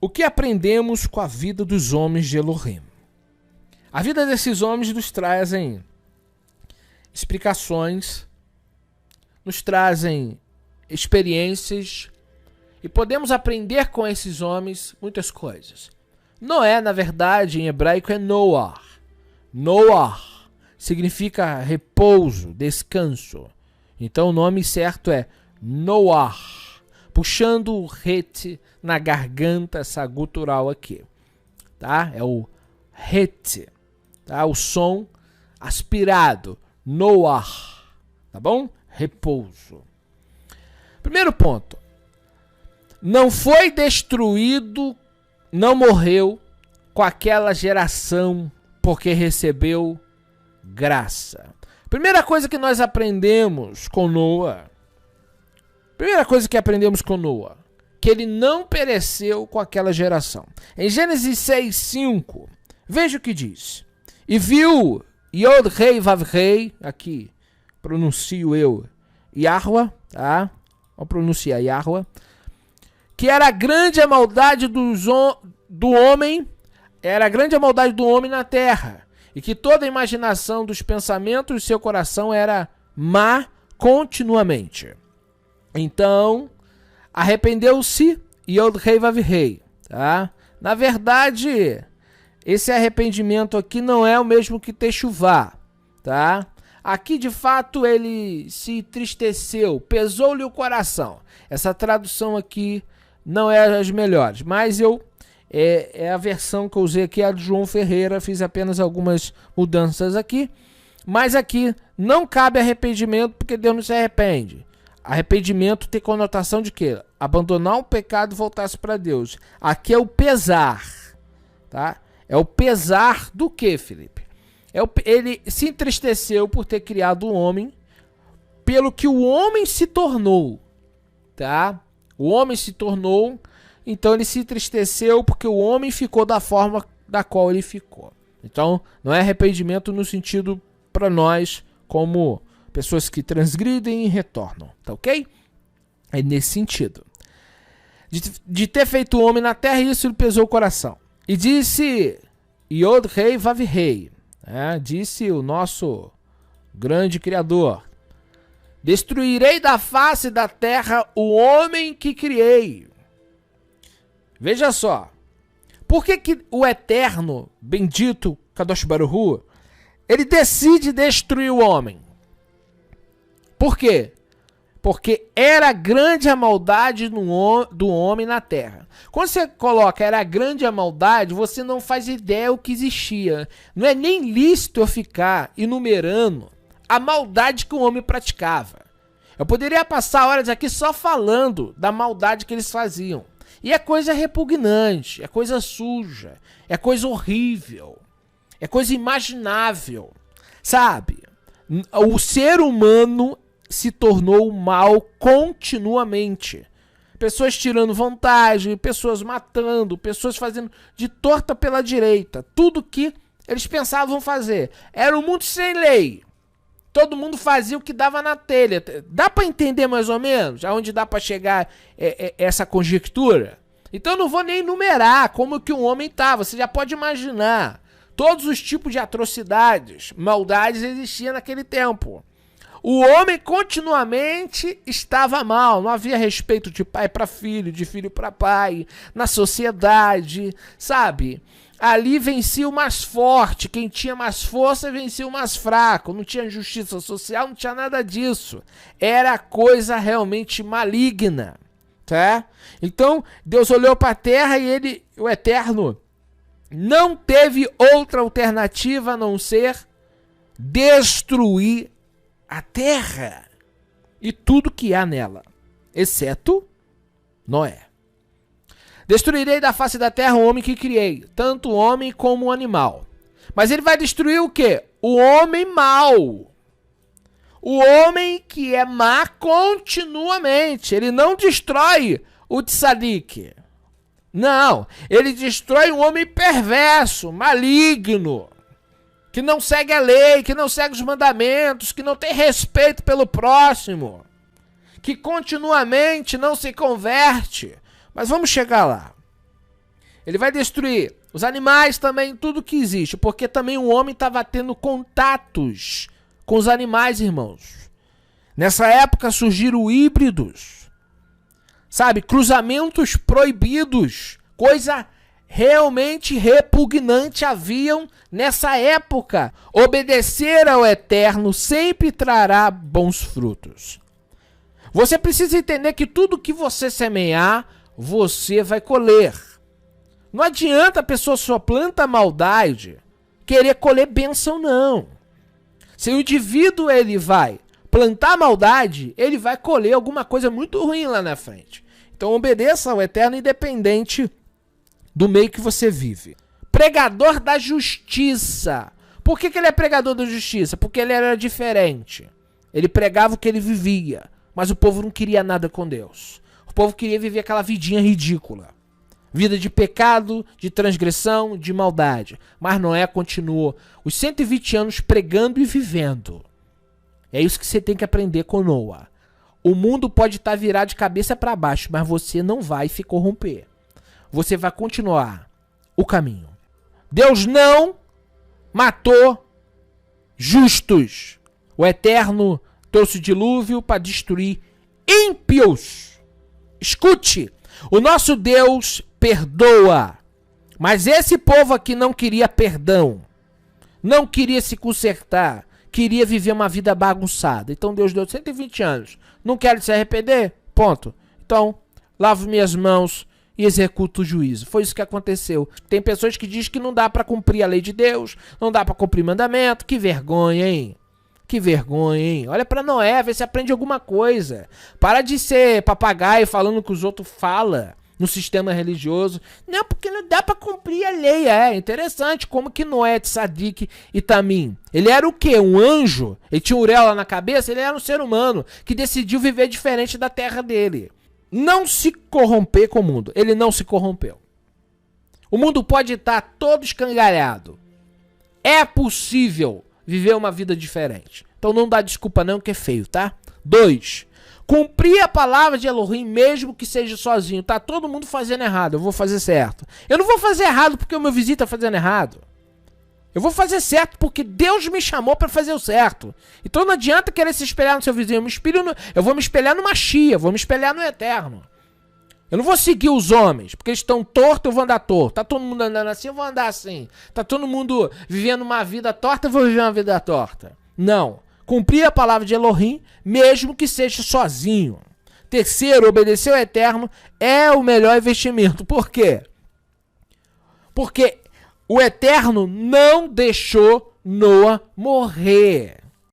o que aprendemos com a vida dos homens de Elohim? A vida desses homens nos trazem explicações, nos trazem experiências e podemos aprender com esses homens muitas coisas. Noé, na verdade, em hebraico é Noah. Noah significa repouso, descanso. Então o nome certo é Noah, puxando o het na garganta, essa gutural aqui, tá? É o het, tá? O som aspirado, Noah, tá bom? Repouso. Primeiro ponto, não foi destruído, não morreu com aquela geração porque recebeu graça. Primeira coisa que nós aprendemos com Noé, que ele não pereceu com aquela geração. Em Gênesis 6:5, veja o que diz. E viu Yod Rei Vav Rei, aqui pronuncio eu, Yahweh, tá? Vamos pronunciar Yahweh, que era grande a maldade do homem, era grande a maldade do homem na terra, e que toda a imaginação dos pensamentos do seu coração era má continuamente. Então, arrependeu-se Yod Rei Vav Rei, tá? Na verdade, esse arrependimento aqui não é o mesmo que techuvá, tá? Aqui, de fato, ele se entristeceu, pesou-lhe o coração. Essa tradução aqui não é as melhores, mas é a versão que eu usei aqui, a de João Ferreira, fiz apenas algumas mudanças aqui. Mas aqui não cabe arrependimento, porque Deus não se arrepende. Arrependimento tem conotação de quê? Abandonar o pecado e voltar-se para Deus. Aqui é o pesar, tá? É o pesar do quê, Felipe? Ele se entristeceu por ter criado o homem, pelo que o homem se tornou, tá? O homem se tornou, então ele se entristeceu porque o homem ficou da forma da qual ele ficou. Então, não é arrependimento no sentido para nós como pessoas que transgridem e retornam, tá ok? É nesse sentido. De ter feito o homem na terra, isso lhe pesou o coração. E disse Yod Rei Vav Rei, disse o nosso grande Criador: destruirei da face da terra o homem que criei. Veja só, por que o eterno, bendito Kadosh Baruch Hu, ele decide destruir o homem? Por quê? Porque era grande a maldade do homem na terra. Quando você coloca era grande a maldade, você não faz ideia o que existia. Não é nem lícito eu ficar enumerando a maldade que o homem praticava. Eu poderia passar horas aqui só falando da maldade que eles faziam. E é coisa repugnante, é coisa suja, é coisa horrível, é coisa imaginável, sabe? O ser humano se tornou mal continuamente. Pessoas tirando vantagem, pessoas matando, pessoas fazendo de torta pela direita. Tudo que eles pensavam fazer. Era um mundo sem lei. Todo mundo fazia o que dava na telha. Dá para entender mais ou menos aonde dá para chegar essa conjectura? Então eu não vou nem enumerar como que o homem estava. Você já pode imaginar. Todos os tipos de atrocidades, maldades existiam naquele tempo. O homem continuamente estava mal, não havia respeito de pai para filho, de filho para pai, na sociedade, sabe? Ali vencia o mais forte, quem tinha mais força vencia o mais fraco, não tinha justiça social, não tinha nada disso. Era coisa realmente maligna, tá? Então, Deus olhou para a terra e ele, o Eterno, não teve outra alternativa a não ser destruir a terra e tudo que há nela, exceto Noé. Destruirei da face da terra o homem que criei, tanto o homem como o animal. Mas ele vai destruir o quê? O homem mau. O homem que é má continuamente. Ele não destrói o tzadik. Não, ele destrói um homem perverso, maligno, que não segue a lei, que não segue os mandamentos, que não tem respeito pelo próximo, que continuamente não se converte. Mas vamos chegar lá. Ele vai destruir os animais também, tudo que existe, porque também o homem estava tendo contatos com os animais, irmãos. Nessa época surgiram híbridos, sabe, cruzamentos proibidos, coisa realmente repugnante haviam nessa época. Obedecer ao Eterno sempre trará bons frutos. Você precisa entender que tudo que você semear, você vai colher. Não adianta a pessoa só planta maldade querer colher bênção, não. Se o indivíduo ele vai plantar maldade, ele vai colher alguma coisa muito ruim lá na frente. Então obedeça ao Eterno independente do meio que você vive. Pregador da justiça. Por que ele é pregador da justiça? Porque ele era diferente. Ele pregava o que ele vivia. Mas o povo não queria nada com Deus. O povo queria viver aquela vidinha ridícula. Vida de pecado, de transgressão, de maldade. Mas Noé continuou os 120 anos pregando e vivendo. É isso que você tem que aprender com Noé. O mundo pode estar virado de cabeça para baixo, mas você não vai se corromper. Você vai continuar o caminho. Deus não matou justos. O Eterno trouxe o dilúvio para destruir ímpios. Escute, o nosso Deus perdoa, mas esse povo aqui não queria perdão, não queria se consertar, queria viver uma vida bagunçada. Então Deus deu 120 anos. Não quero se arrepender? Ponto. Então, lavo minhas mãos e executo o juízo. Foi isso que aconteceu. Tem pessoas que dizem que não dá para cumprir a lei de Deus, não dá para cumprir mandamento. Que vergonha, hein? Que vergonha, hein? Olha para Noé, vê se aprende alguma coisa. Para de ser papagaio falando o que os outros falam no sistema religioso. Não, porque não dá para cumprir a lei. É interessante como que Noé, Tzadik e Tamim. Ele era o quê? Um anjo? Ele tinha uréola na cabeça? Ele era um ser humano que decidiu viver diferente da terra dele. Não se corromper com o mundo. Ele não se corrompeu. O mundo pode estar todo escangalhado. É possível viver uma vida diferente. Então não dá desculpa não, que é feio, tá? 2. Cumprir a palavra de Elohim mesmo que seja sozinho. Tá todo mundo fazendo errado, eu vou fazer certo. Eu não vou fazer errado porque o meu vizinho tá fazendo errado. Eu vou fazer certo porque Deus me chamou para fazer o certo. Então não adianta querer se espelhar no seu vizinho. Eu vou me espelhar no Mashiach, vou me espelhar no Eterno. Eu não vou seguir os homens, porque eles estão tortos, eu vou andar torto. Tá todo mundo andando assim, eu vou andar assim. Tá todo mundo vivendo uma vida torta, eu vou viver uma vida torta. Não. Cumprir a palavra de Elohim, mesmo que seja sozinho. 3, obedecer ao Eterno é o melhor investimento. Por quê? Porque o Eterno não deixou Noé morrer.